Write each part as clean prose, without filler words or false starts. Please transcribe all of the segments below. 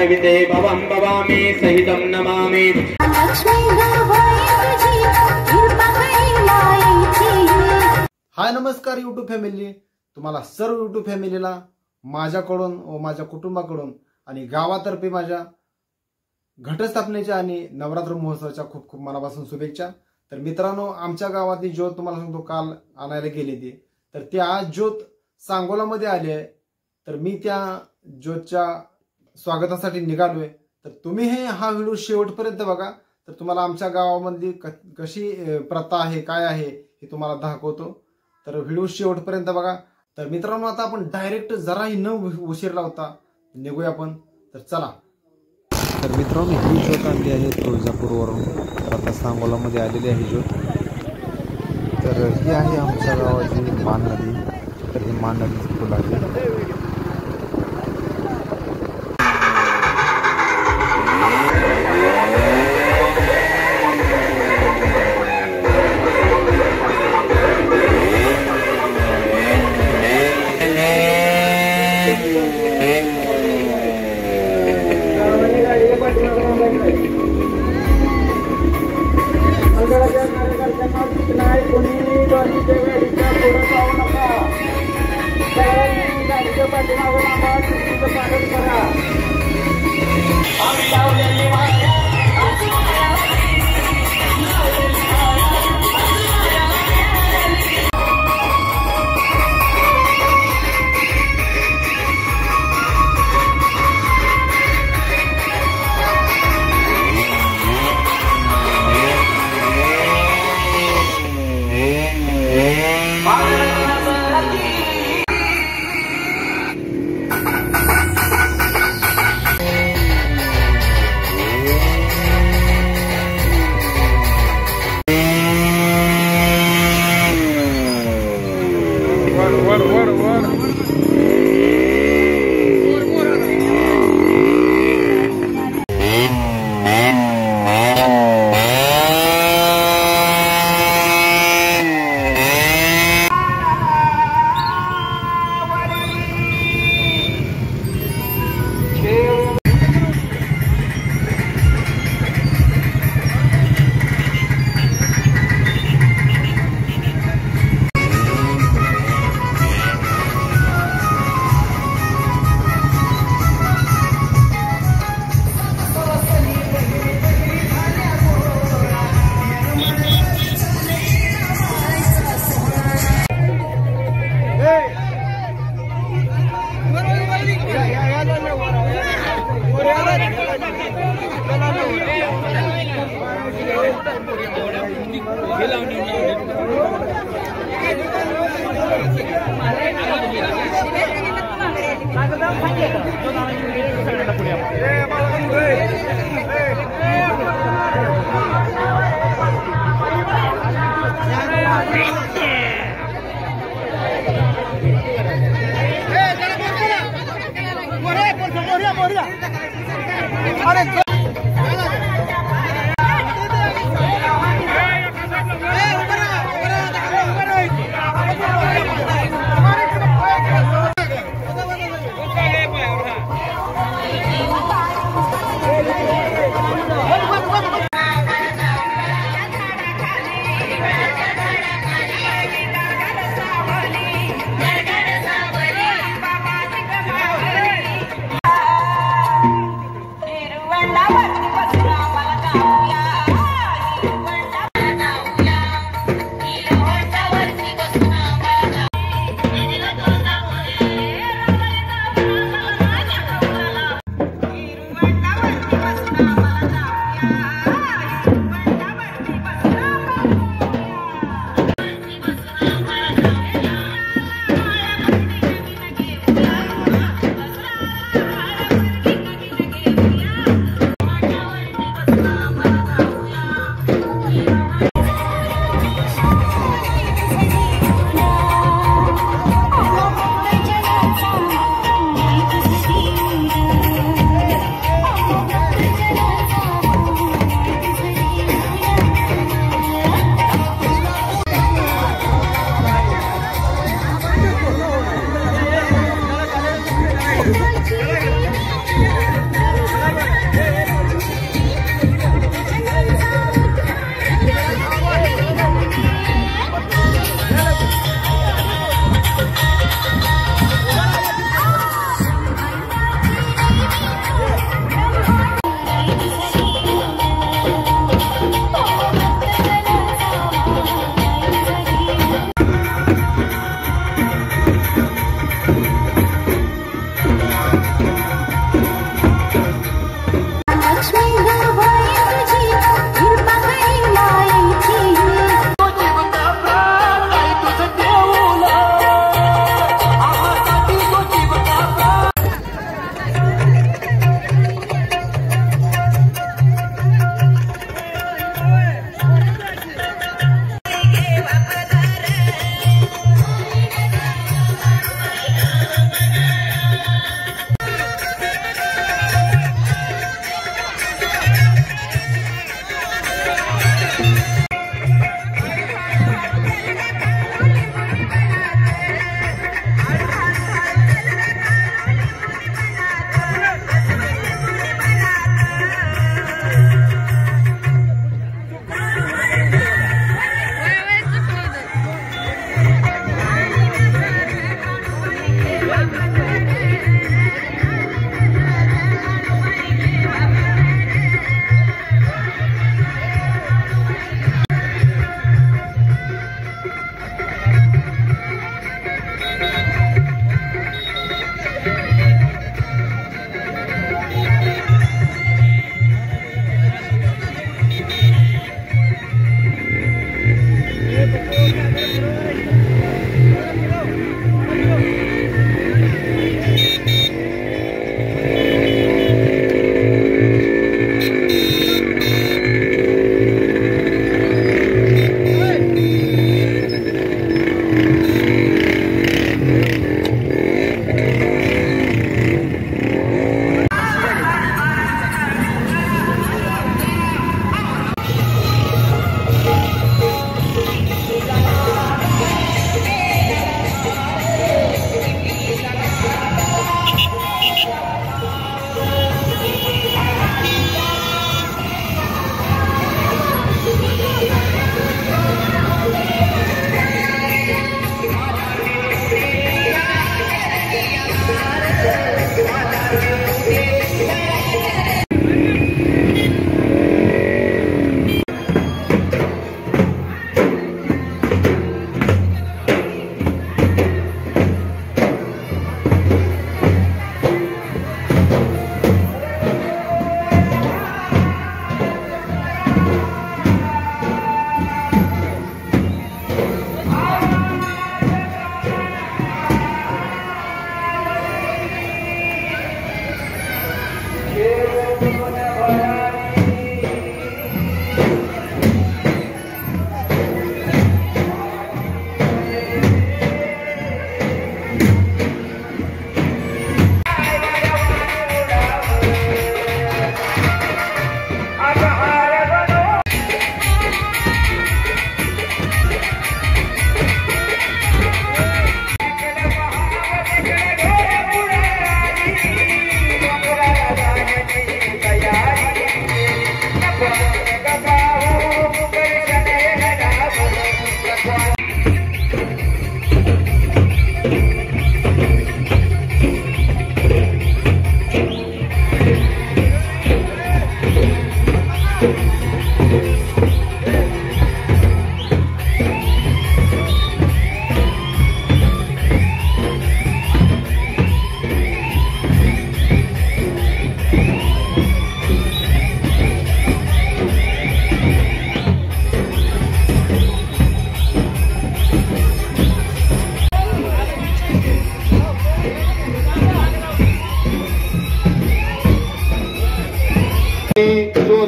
विते भवं भवामि सहितं नमामि। हाय नमस्कार यूट्यूब फॅमिली, तुम्हाला सर्व यूट्यूब फॅमिलीला माझ्याकडून व माझ्या कुटुंबाकडून आणि गावातर्फे माझ्या घटस्थापनेच्या आणि नवरात्र महोत्सवाच्या खूप खूप मनापासून शुभेच्छा। तर मित्रांनो, आमच्या गावातली ज्योत तुम्हाला सांगतो काल आणायला गेली ती, तर ती आज ज्योत सांगोलामध्ये आली आहे। तर मी त्या ज्योतच्या स्वागतासाठी निघालोय। तर तुम्ही हा व्हिडिओ शेवटपर्यंत बघा, तर तुम्हाला आमच्या गावामधली कशी प्रथा आहे काय आहे हे तुम्हाला दाखवतो। तर व्हिडिओ शेवटपर्यंत बघा। तर मित्रांनो, आता आपण डायरेक्ट जराही न उशीर लावता निघूया आपण। तर चला। तर मित्रांनो, ही ज्योत आणली आहे तुळजापूरवरून, तर आता सांगोलामध्ये आलेली आहे ज्योत। तर ही आहे आमच्या गावाची मान नदी। तर ही मान नदीची पूल आहे। When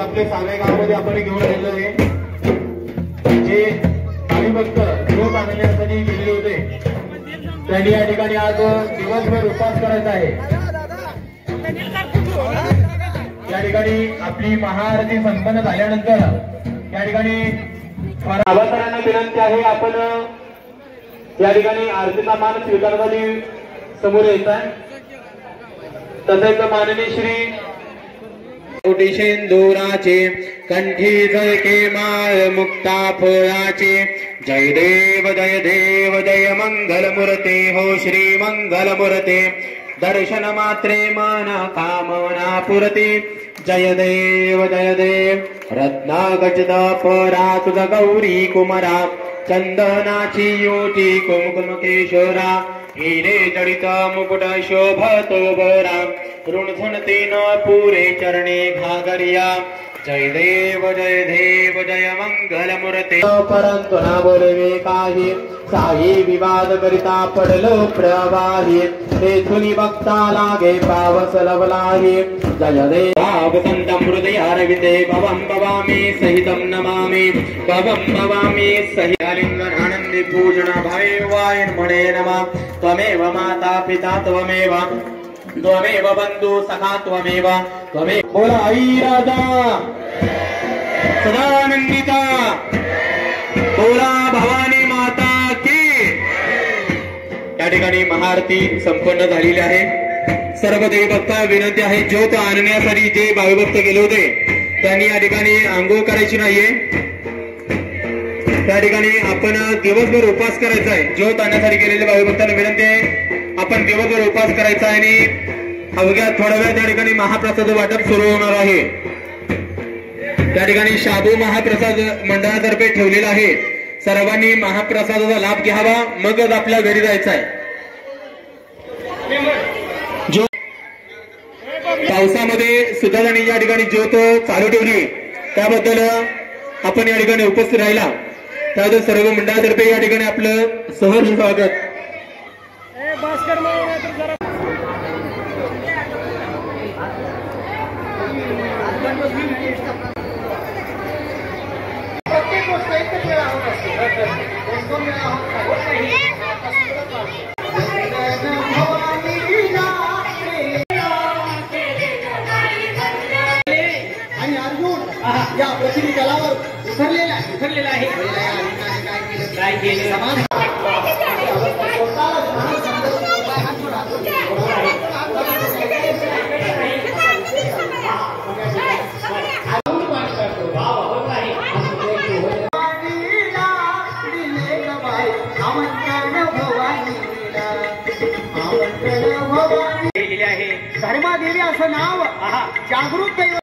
आपल्या सावे गावामध्ये आपण घेऊन आलेलो आहे. जे भावी भक्त ज्योत आणण्यासाठी गेलेले होते त्यांनी या ठिकाणी आज दिवसभर उपास करायचा आहे. या ठिकाणी आपली महाआरती संपन्न झाल्यानंतर या ठिकाणी आवाजांना विनंती आहे, आपण या ठिकाणी आरतीचा मान स्वीकारण्यासाठी समोर येत आहे. तसेच माननीय श्री कोटिशेंदुराचे कंठी जय के माळ मुक्ता फळाचे जय देव जय मंगल मूर्ते हो श्री मंगल मूर्ते दर्शन मात्रे मन कामना पुरते जय देव रत्ना गजद परा तुझ गौरी कुमारा चंदनाची युती कुंकुम केशरा हिरे जडित मुकुट शोभतो बरा ऋणझुणते न पुरे चरणे घागरिया जय देव जय मंगल मूर्ते. परंतु ना बोलवे काही साई विवाद करिता पडलो प्रवाही तेथुनी भक्ता लागे पावस लवलाही जय देव संतम हृदयारविंदे भवं भवामी सहितं नमामि भवं भवामी सहितालिंगन आनंदी पूजना भावे वायन म्हणे नमः. त्वमेव माता पिता त्वमेव बंधु सखा त्वमेव बोला आई राधा सदानंदिता बोला भवानी माता की. या ठिकाणी महाआरती संपन्न झालेली आहे. सर्व देवभक्तांना विनंती आहे, ज्योत आणण्यासाठी जे भाविभक्त गेले होते त्यांनी या ठिकाणी आंघोळ करायची नाहीये. त्या ठिकाणी आपण दिवसभर उपास करायचा आहे. ज्योत आणण्यासाठी गेलेल्या भाविभक्तांना विनंती आहे, आपण दिवसभर उपास करायचा आहे आणि अवघ्या थोड्या वेळ त्या ठिकाणी महाप्रसाद वाटप सुरू होणार आहे. त्या ठिकाणी शाबू महाप्रसाद मंडळातर्फे ठेवलेला आहे. सर्वांनी महाप्रसादाचा लाभ घ्यावा, मगच आपल्या घरी जायचं आहे. पावसामध्ये सुद्धा त्यांनी या ठिकाणी ज्योत चालू ठेवली, त्याबद्दल आपण या ठिकाणी उपस्थित राहिला त्याबद्दल सर्व मंडळातर्फे या ठिकाणी आपलं सहर्ष स्वागत. प्रत्येक गोष्ट एकच वेळा होत असते, दोन वेळा होत नाही. आणि अर्जुन या पृथ्वी तलावर विसरलेला आहे. काय केलं धर्मादेवी असं नाव जागृत